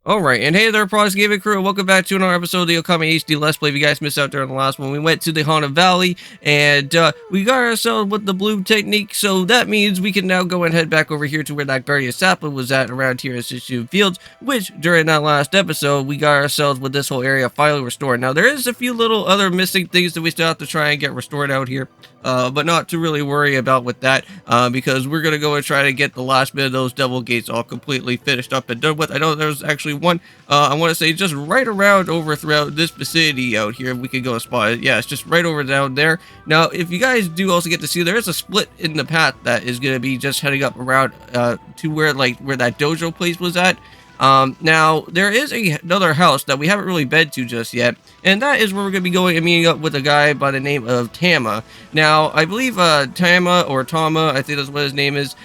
Alright, and hey there, Prox Gaming Crew, and welcome back to another episode of the Okami HD Let's Play. If you guys missed out during the last one, we went to the Haunted Valley, and we got ourselves with the bloom technique, so that means we can now go and head back over here to where that guardian sapling was at, around here in Shinshu Fields, which, during that last episode, we got ourselves with this whole area finally restored. Now, there is a few little other missing things that we still have to try and get restored out here, but not to really worry about with that, because we're going to go and try to get the last bit of those devil gates all completely finished up and done with. I know there's actually one, I want to say just right around over throughout this vicinity out here. We could go and spot it. Yeah, it's just right over down there. Now, if you guys do also get to see, there is a split in the path that is going to be just heading up around to where that dojo place was at. Now, there is another house that we haven't really been to just yet, and that is where we're going to be going and meeting up with a guy by the name of Tama. Now, I believe Tama, or Tama, I think that's what his name is,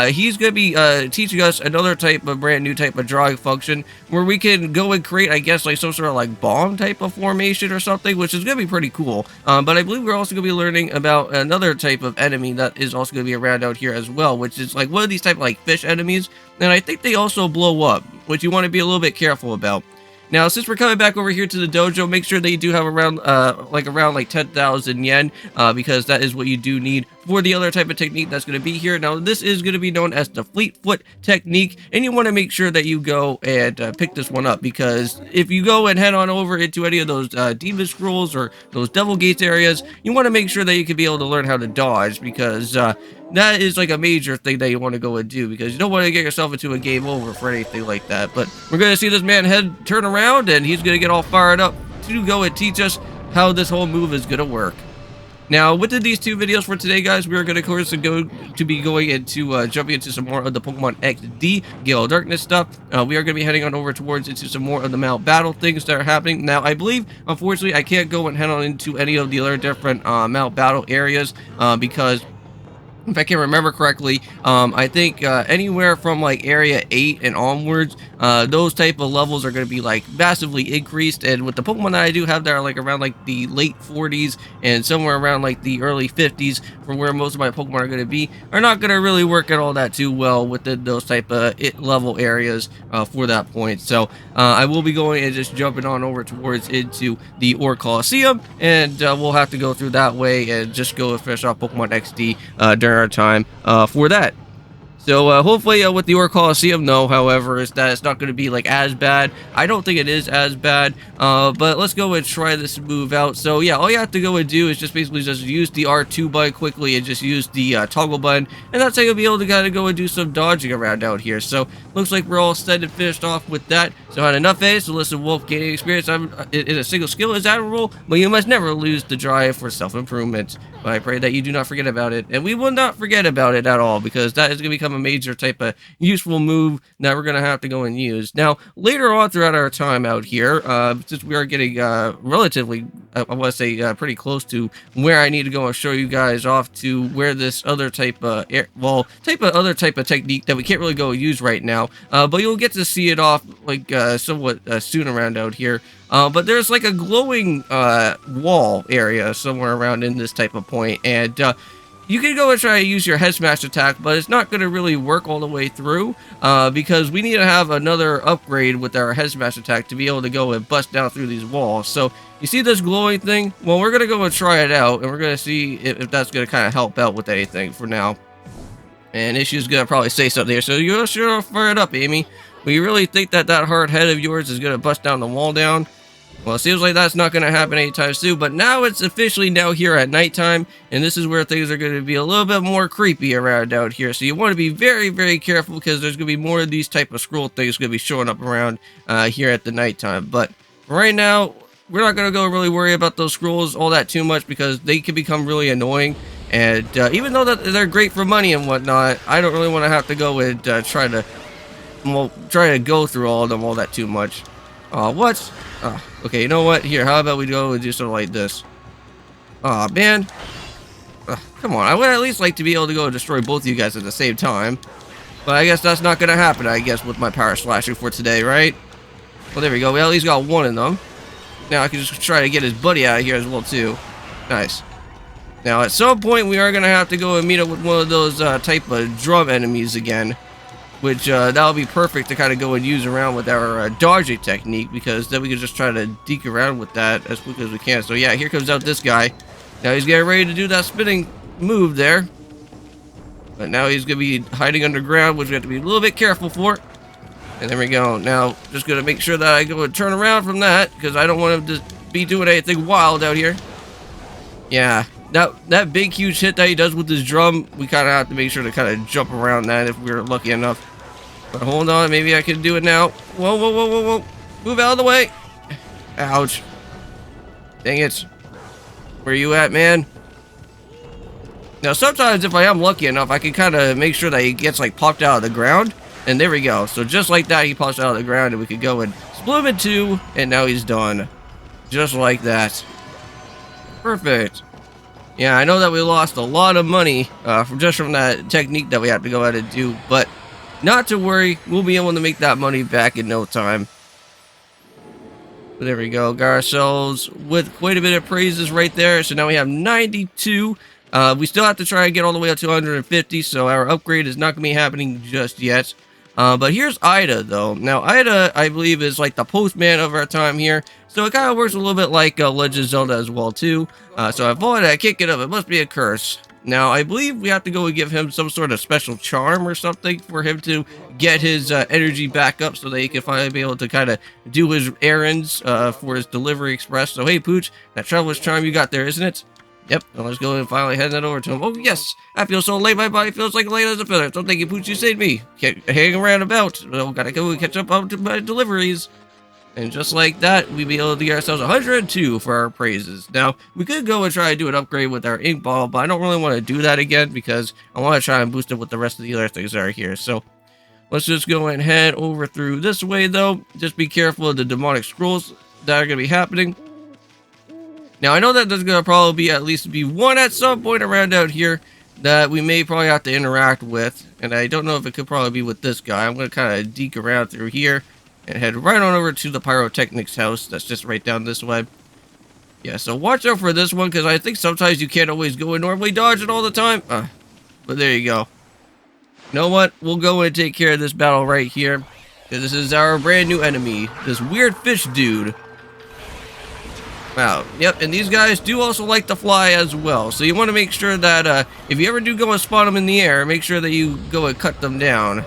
he's going to be teaching us another brand new type of drawing function, where we can go and create, I guess, like some sort of like bomb type of formation or something, which is going to be pretty cool. But I believe we're also going to be learning about another type of enemy that is also going to be around out here as well, which is like one of these type of like fish enemies, and I think they also blow up, which you want to be a little bit careful about. Now, since we're coming back over here to the dojo, make sure that you do have around like 10,000 yen, because that is what you do need for the other type of technique that's going to be here. Now, this is going to be known as the Fleet Foot technique, and you want to make sure that you go and pick this one up, because if you go and head on over into any of those demon scrolls or those devil gates areas, you want to make sure that you can be able to learn how to dodge, because that is like a major thing that you want to go and do, because you don't want to get yourself into a game over for anything like that. But we're going to see this man turn around, and he's going to get all fired up to go and teach us how this whole move is going to work. Now, within these two videos for today, guys, we are going to, of course, be going into jumping into some more of the Pokemon XD Gale of Darkness stuff. We are going to be heading on over into some more of the Mount Battle things that are happening. Now, I believe, unfortunately, I can't go and head on into any of the other different Mount Battle areas, because if I can remember correctly, I think anywhere from like area 8 and onwards, those type of levels are going to be like massively increased, and with the Pokemon that I do have that are like around like the late 40s and somewhere around like the early 50s for where most of my Pokemon are going to be, are not going to really work at all that too well within those type of level areas for that point. So I will be going and just jumping on over towards into the Ore Coliseum, and we'll have to go through that way and just go and finish off Pokemon XD during our time for that. So hopefully with the Ore Coliseum, though, however, is that it's not going to be like as bad. I don't think it is as bad, but let's go and try this move out. So yeah, all you have to go and do is just basically just use the R2 button quickly and just use the toggle button, and that's how you'll be able to kind of go and do some dodging around out here. So looks like we're all set and finished off with that. So I had enough A, so listen, Wolf, gaining experience in a single skill is admirable, but you must never lose the drive for self-improvement. But I pray that you do not forget about it, and we will not forget about it at all, because that is going to become a major type of useful move that we're going to have to go and use. Now, later on throughout our time out here, since we are getting relatively, I want to say, pretty close to where I need to go and show you guys off to where this other type of, other type of technique that we can't really go use right now, but you'll get to see it off, like, somewhat soon around out here. But there's like a glowing wall area somewhere around in this type of point, and you can go and try to use your head smash attack, but it's not going to really work all the way through, because we need to have another upgrade with our head smash attack to be able to go and bust down through these walls. So you see this glowing thing? Well, we're going to go and try it out, and we're going to see if that's going to kind of help out with anything for now. And Issue's going to probably say something here, so you're sure fire it up, Amy. But you really think that hard head of yours is going to bust down the wall down? Well, it seems like that's not going to happen anytime soon, but now it's officially now here at nighttime, and this is where things are going to be a little bit more creepy around out here. So you want to be very, very careful, because there's going to be more of these type of scroll things going to be showing up around here at the nighttime. But right now, we're not going to go really worry about those scrolls all that too much, because they can become really annoying. And even though that they're great for money and whatnot, I don't really want to have to go and try to go through all of them all that too much. What? Okay, you know what? Here, how about we go and do something like this? Aw, man. Come on, I would at least like to be able to go and destroy both of you guys at the same time. But I guess that's not going to happen, I guess, with my power slashing for today, right? Well, there we go. We at least got one of them. Now I can just try to get his buddy out of here as well, too. Nice. Now, at some point, we are going to have to go and meet up with one of those type of drum enemies again. which that'll be perfect to kind of go and use around with our dodging technique, because then we can just try to deke around with that as quick as we can. So yeah, here comes out this guy. Now he's getting ready to do that spinning move there, but now he's gonna be hiding underground, which we have to be a little bit careful for. And there we go. Now just gonna make sure that I go and turn around from that, because I don't want him to be doing anything wild out here. Yeah, that big huge hit that he does with his drum, we kind of have to make sure to kind of jump around that if we're lucky enough. But hold on, maybe I can do it now. Whoa, whoa, whoa, whoa, whoa. Move out of the way. Ouch. Dang it. Where you at, man? Now, sometimes if I am lucky enough, I can kind of make sure that he gets, like, popped out of the ground. And there we go. So just like that, he pops out of the ground, and we could go and split him in two, and now he's done. Just like that. Perfect. Yeah, I know that we lost a lot of money from that technique that we have to go ahead and do, but not to worry, we'll be able to make that money back in no time. But there we go, got ourselves with quite a bit of praises right there. So now we have 92. We still have to try and get all the way up to 150, so our upgrade is not going to be happening just yet. But here's Ida, though. Now, Ida, I believe, is like the postman of our time here. So it kind of works a little bit like Legend of Zelda as well, too. So I voted, I can't get up. It must be a curse. Now, I believe we have to go and give him some sort of special charm or something for him to get his energy back up so that he can finally be able to kind of do his errands for his delivery express. So, hey, Pooch, that traveler's charm you got there, isn't it? Yep, well, let's go and finally hand that over to him. Oh, yes, I feel so late, my body feels like light as a feather. So thank you, Pooch, you saved me. Can't hang around about. Well, gotta go and catch up on my deliveries. And just like that, we'll be able to get ourselves 102 for our praises. Now, we could go and try and do an upgrade with our ink ball, but I don't really want to do that again because I want to try and boost it with the rest of the other things that are here. So, let's just go and head over through this way, though. Just be careful of the demonic scrolls that are going to be happening. Now, I know that there's going to probably be at least one at some point around out here that we may probably have to interact with. And I don't know if it could probably be with this guy. I'm going to kind of deke around through here and head right on over to the Pyrotechnic's house. That's just right down this way. Yeah, so watch out for this one, because I think sometimes you can't always go and normally dodge it all the time. But there you go. You know what? We'll go and take care of this battle right here, because this is our brand new enemy, this weird fish dude. Wow, yep, and these guys do also like to fly as well, so you want to make sure that if you ever do go and spawn them in the air, make sure that you go and cut them down.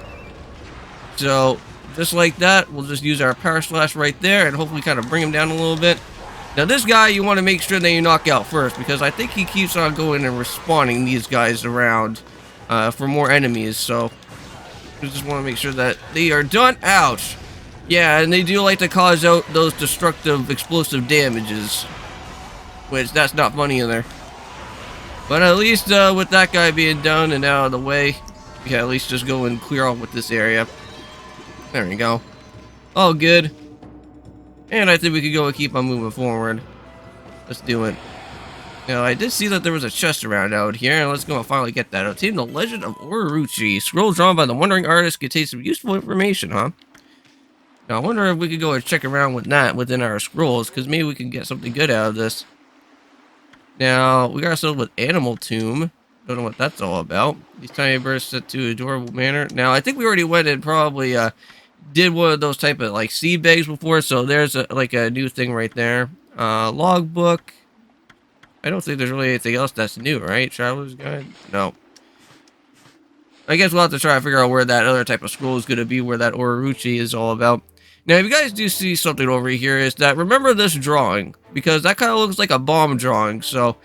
So, just like that, we'll just use our power slash right there and hopefully kind of bring him down a little bit. Now, this guy, you want to make sure that you knock out first, because I think he keeps on going and respawning these guys around for more enemies, so we just want to make sure that they are done. Ouch! Yeah, and they do like to cause out those destructive explosive damages, which that's not funny either. But at least with that guy being done and out of the way, we can at least just go and clear off with this area. There we go. All good. And I think we could go and keep on moving forward. Let's do it. Now, I did see that there was a chest around out here, and let's go and finally get that. Obtain the Legend of Orochi. Scroll drawn by the Wandering Artist contains some useful information, huh? Now, I wonder if we could go and check around with that within our scrolls, because maybe we can get something good out of this. Now, we got ourselves with Animal Tomb. Don't know what that's all about. These tiny birds set to adorable manner. Now, I think we already went and probably did one of those type of like seed bags before, so there's like a new thing right there. Logbook. I don't think there's really anything else that's new, right? Traveler's Guide? No. I guess we'll have to try to figure out where that other type of scroll is going to be, where that Orochi is all about. Now, if you guys do see something over here, is that remember this drawing, because that kind of looks like a bomb drawing, so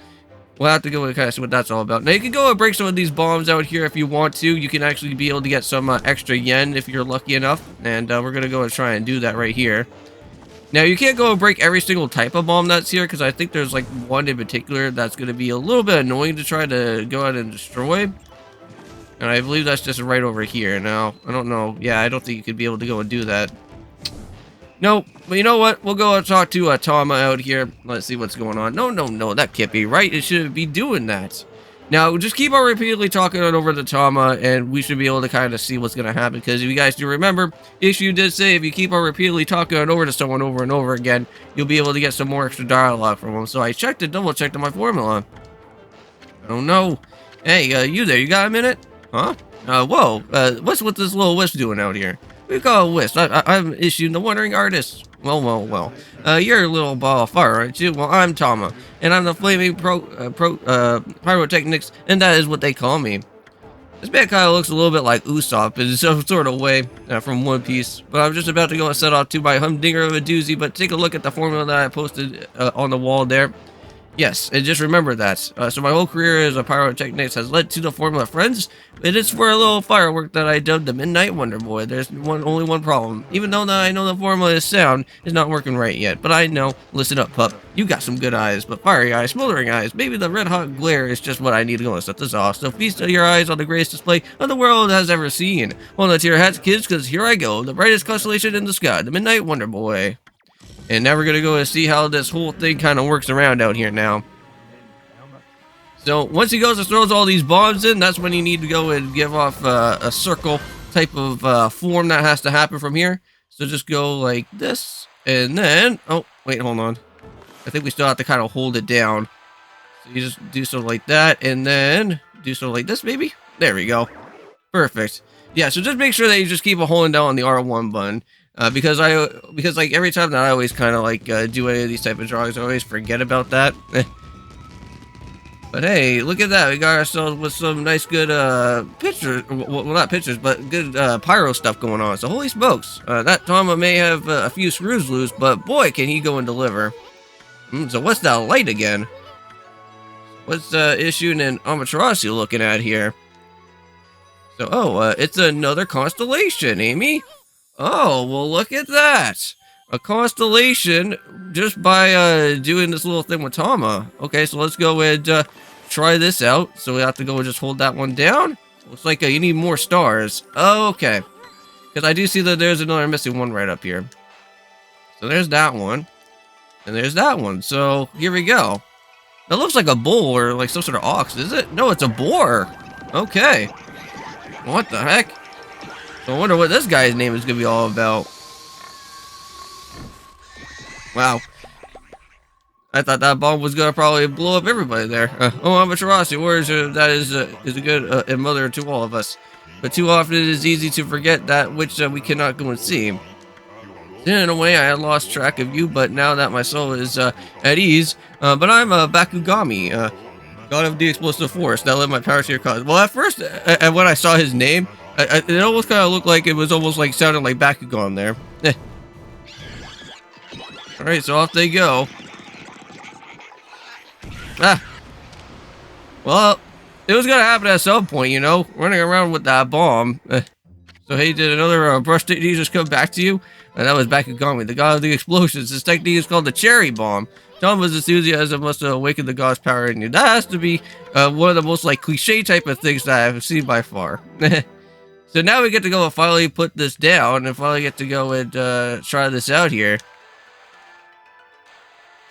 we'll have to go and kind of see what that's all about. Now, you can go and break some of these bombs out here if you want to. You can actually be able to get some extra yen if you're lucky enough, and we're going to go and try and do that right here. Now, you can't go and break every single type of bomb that's here, because I think there's like one in particular that's going to be a little bit annoying to try to go out and destroy. And I believe that's just right over here. Now, I don't know. Yeah, I don't think you could be able to go and do that. Nope. But you know what? We'll go and talk to Tama out here. Let's see what's going on. No. That can't be right. It shouldn't be doing that. Now, just keep on repeatedly talking on over to Tama, and we should be able to kind of see what's going to happen. Because if you guys do remember, Issue did say if you keep on repeatedly talking on over to someone over and over again, you'll be able to get some more extra dialogue from them. So I checked it, double-checked on my formula. I don't know. Hey, you there. You got a minute? Huh? Whoa, what's with this little wisp doing out here? We call it wisp. I'm issuing the wandering artist. Well. You're a little ball of fire, aren't you? Well, I'm Tama, and I'm the flaming pyrotechnics, and that is what they call me. This man kind of looks a little bit like Usopp in some sort of way from One Piece, but I'm just about to go and set off to my humdinger of a doozy, but take a look at the formula that I posted on the wall there. Yes, and just remember that. So my whole career as a pyrotechnics has led to the formula, friends. It is for a little firework that I dubbed the Midnight Wonder Boy. There's only one problem. Even though I know the formula is sound, it's not working right yet. But I know. Listen up, pup. You got some good eyes, but fiery eyes, smoldering eyes. Maybe the red-hot glare is just what I need to go and set this off. So feast your eyes on the greatest display the world has ever seen. Hold on to your hats, kids, because here I go. The brightest constellation in the sky, the Midnight Wonder Boy. And now we're going to go and see how this whole thing kind of works around out here now. So once he goes and throws all these bombs in, that's when you need to go and give off a circle type of form that has to happen from here. So just go like this. And then, oh, wait, hold on. I think we still have to kind of hold it down. So you just do so like that. And then do so like this, maybe. There we go. Perfect. Yeah, so just make sure that you just keep holding down on the R1 button. Because like every time that I always kind of like do any of these type of drawings, I always forget about that. But hey, look at that! We got ourselves with some nice, good pictures. Well, not pictures, but good pyro stuff going on. So holy smokes, that Tama may have a few screws loose, but boy, can he go and deliver. So what's that light again? What's Issue and Amaterasu looking at here? So it's another constellation, Amy. Oh, well, look at that. A constellation just by doing this little thing with Tama. Okay, so let's go and try this out. So we have to go and just hold that one down. Looks like you need more stars. Okay. Because I do see that there's another missing one right up here. So there's that one. And there's that one. So here we go. That looks like a bull or like some sort of ox, is it? No, it's a boar. Okay. What the heck? So I wonder what this guy's name is going to be all about. Wow. I thought that bomb was going to probably blow up everybody there. Amaterasu, words that is a good mother to all of us. But too often it is easy to forget that which we cannot go and see. In a way, I had lost track of you, but now that my soul is at ease, but I'm a Bakugami, god of the explosive force that led my power to your cause. Well, at first, and when I saw his name, it almost kind of looked like it was almost like sounding like Bakugan there. Alright, so off they go. Well, it was gonna happen at some point, you know, running around with that bomb. So hey, did another brush technique just come back to you? That was Bakugami, the god of the explosions. This technique is called the cherry bomb. Tama's enthusiasm must have awakened the god's power in you. That has to be one of the most like cliche type of things that I've seen by far. So now we get to go and finally put this down and finally get to go and try this out here.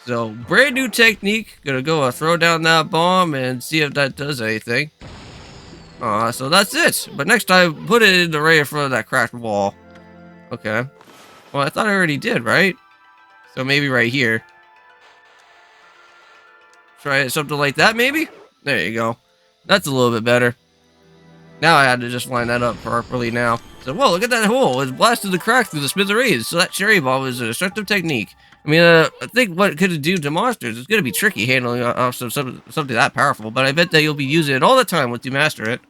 So brand new technique. Gonna go throw down that bomb and see if that does anything. So that's it. But next time, put it in the right in front of that cracked wall. Okay. Well, I thought I already did, right? So maybe right here. Try something like that, maybe? There you go. That's a little bit better. Now I had to just line that up properly now. So, whoa, look at that hole. It's blasted the crack through the smithereens. So that cherry bomb is a destructive technique. I mean, I think what it could do to monsters is going to be tricky handling off something that powerful. But I bet that you'll be using it all the time once you master it.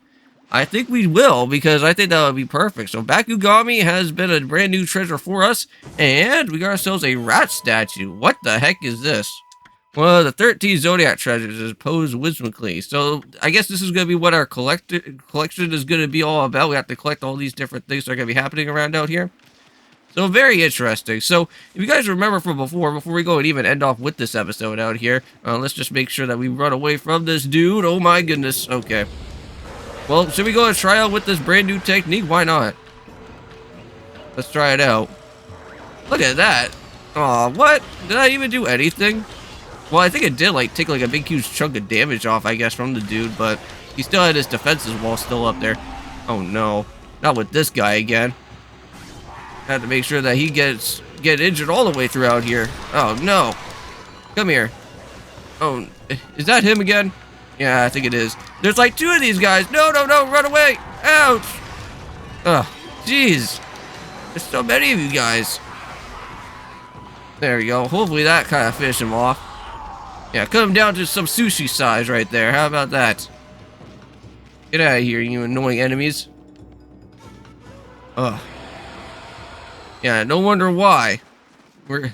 I think we will, because I think that would be perfect. So Bakugami has been a brand new treasure for us, and we got ourselves a rat statue. What the heck is this? Well, the 13 Zodiac treasures is posed whimsically. So I guess this is going to be what our collection is going to be all about. We have to collect all these different things that are going to be happening around out here. So very interesting. So if you guys remember from before we go and even end off with this episode out here, let's just make sure that we run away from this dude. Oh my goodness. Okay. Well, should we go and try out with this brand new technique? Why not? Let's try it out. Look at that. Aw, what? Did I even do anything? Well, I think it did, like, take, like, a big, huge chunk of damage off, I guess, from the dude, but he still had his defenses wall still up there. Oh, no. Not with this guy again. Have to make sure that he get injured all the way throughout here. Oh, no. Come here. Oh, is that him again? Yeah, I think it is. There's like two of these guys. No, no, no, run away. Ouch! Ugh, jeez. There's so many of you guys. There we go. Hopefully that kind of finished him off. Yeah, cut him down to some sushi size right there. How about that? Get out of here, you annoying enemies. Ugh. Yeah, no wonder why. We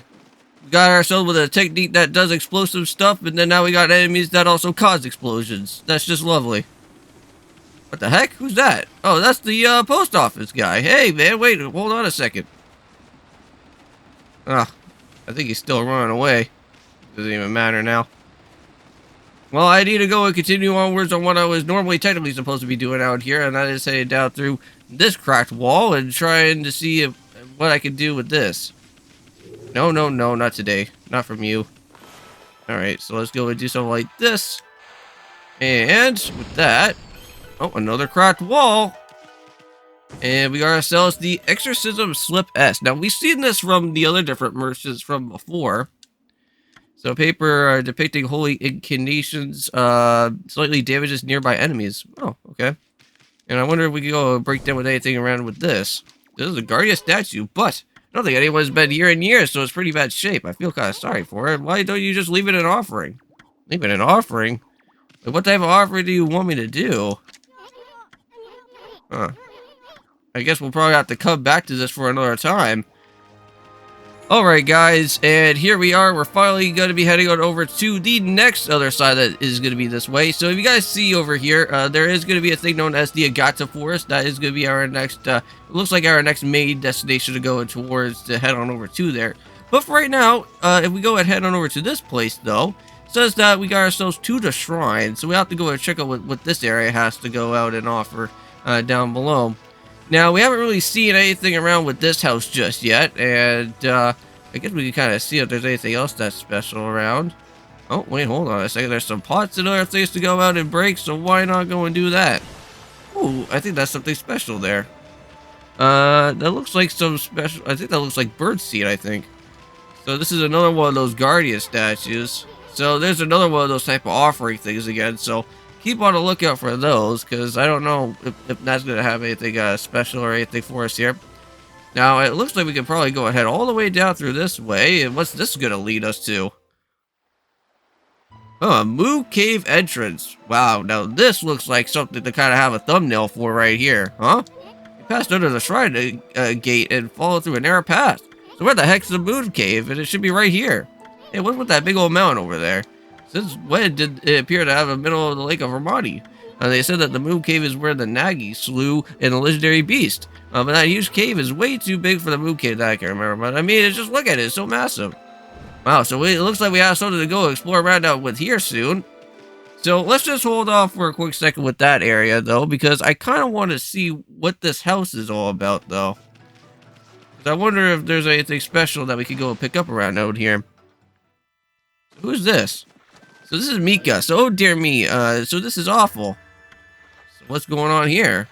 got ourselves with a technique that does explosive stuff, and then now we got enemies that also cause explosions. That's just lovely. What the heck? Who's that? Oh, that's the post office guy. Hey, man, wait, hold on a second. Ah, I think he's still running away. Doesn't even matter now. Well, I need to go and continue onwards on what I was normally technically supposed to be doing out here, and that is heading down through this cracked wall and trying to see what I can do with this. No, no, no, not today. Not from you. Alright, so let's go and do something like this. And with that... Oh, another cracked wall. And we got ourselves the Exorcism Slip S. Now, we've seen this from the other different merchants from before. So, paper depicting holy incarnations, slightly damages nearby enemies. Oh, okay. And I wonder if we could go break down with anything around with this. This is a Guardian statue, but I don't think anyone's been here in years, so it's pretty bad shape. I feel kind of sorry for it. Why don't you just leave it an offering? Leave it an offering? Like, what type of offering do you want me to do? Huh. I guess we'll probably have to come back to this for another time. Alright guys, and here we are. We're finally going to be heading on over to the next other side that is going to be this way. So if you guys see over here, there is going to be a thing known as the Agata Forest. That is going to be our next, it looks like our next main destination to go towards to head on over to there. But for right now, if we go and head on over to this place though, it says that we got ourselves to the shrine. So we have to go and check out what this area has to go out and offer down below. Now, we haven't really seen anything around with this house just yet, and I guess we can kind of see if there's anything else that's special around. Oh, wait, hold on a second. There's some pots and other things to go out and break, so why not go and do that? Ooh, I think that's something special there. That looks like some special... I think that looks like birdseed, I think. So this is another one of those guardian statues. So there's another one of those type of offering things again, so... keep on the lookout for those, because I don't know if that's going to have anything special or anything for us here. Now, it looks like we can probably go ahead all the way down through this way, and what's this going to lead us to? Oh, a Moo Cave entrance. Wow, now this looks like something to kind of have a thumbnail for right here, huh? You passed under the shrine gate and followed through a narrow path. So where the heck's the Moon Cave? And it should be right here. Hey, what's with that big old mountain over there? Since when did it appear to have a middle of the lake of Ramadi? They said that the Moon Cave is where the Nagi slew in a legendary beast. But that huge cave is way too big for the Moon Cave that I can remember. But I mean, just look at it. It's so massive. Wow, so it looks like we have something to go explore around out with here soon. So let's just hold off for a quick second with that area, though, because I kind of want to see what this house is all about, though. I wonder if there's anything special that we could go and pick up around out here. Who's this? So this is Mika. So, oh dear me. So this is awful. So what's going on here?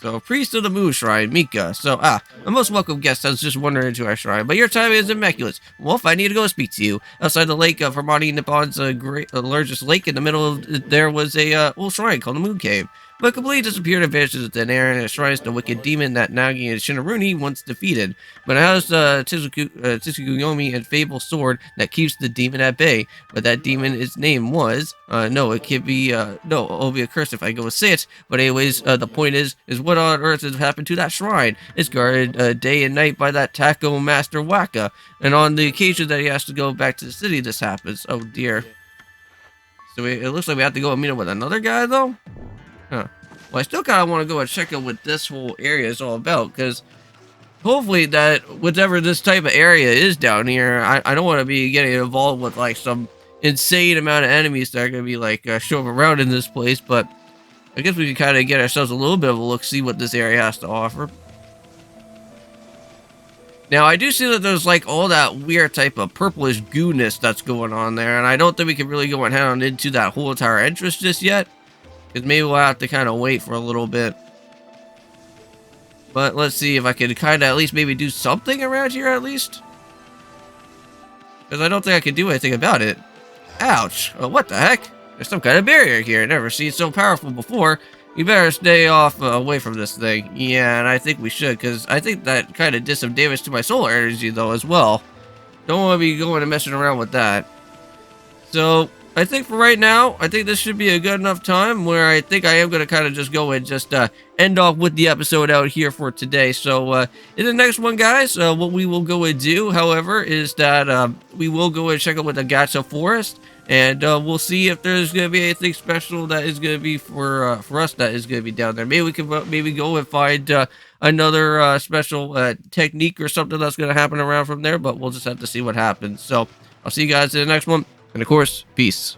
So, priest of the Moon Shrine, Mika. So, a most welcome guest. I was just wandering into our shrine, but your time is immaculate. Wolf, I need to go speak to you. Outside the lake of Hermione Nippon's largest lake, in the middle of there was a old shrine called the Moon Cave. But completely disappeared and vanished into thin air, and it shrines the wicked demon that Nagi and Shinaruni once defeated. But it has Tsukuyomi and Fable Sword that keeps the demon at bay. But that demon, its name was, no, it could be, no, it'll be a curse if I go and say it. But anyways, the point is what on earth has happened to that shrine? It's guarded day and night by that Taco Master Waka. And on the occasion that he has to go back to the city, this happens. Oh dear. So it looks like we have to go and meet up with another guy, though? Huh. Well, I still kind of want to go and check out what this whole area is all about, because hopefully that whatever this type of area is down here, I don't want to be getting involved with like some insane amount of enemies that are going to be like showing around in this place, but I guess we can kind of get ourselves a little bit of a look, see what this area has to offer. Now, I do see that there's like all that weird type of purplish gooness that's going on there, and I don't think we can really go and head on into that whole entire entrance just yet. Because maybe we'll have to kind of wait for a little bit. But let's see if I can kind of at least maybe do something around here at least. Because I don't think I can do anything about it. Ouch. Oh, what the heck? There's some kind of barrier here. I've never seen so powerful before. We better stay off away from this thing. Yeah, and I think we should, because I think that kind of did some damage to my solar energy, though, as well. Don't want to be going and messing around with that. So, I think for right now, I think this should be a good enough time where I think I am going to kind of just go and just end off with the episode out here for today. So, in the next one, guys, what we will go and do, however, is that we will go and check out with the Gacha Forest. And we'll see if there's going to be anything special that is going to be for us that is going to be down there. Maybe we can maybe go and find another special technique or something that's going to happen around from there. But we'll just have to see what happens. So, I'll see you guys in the next one. And of course, peace.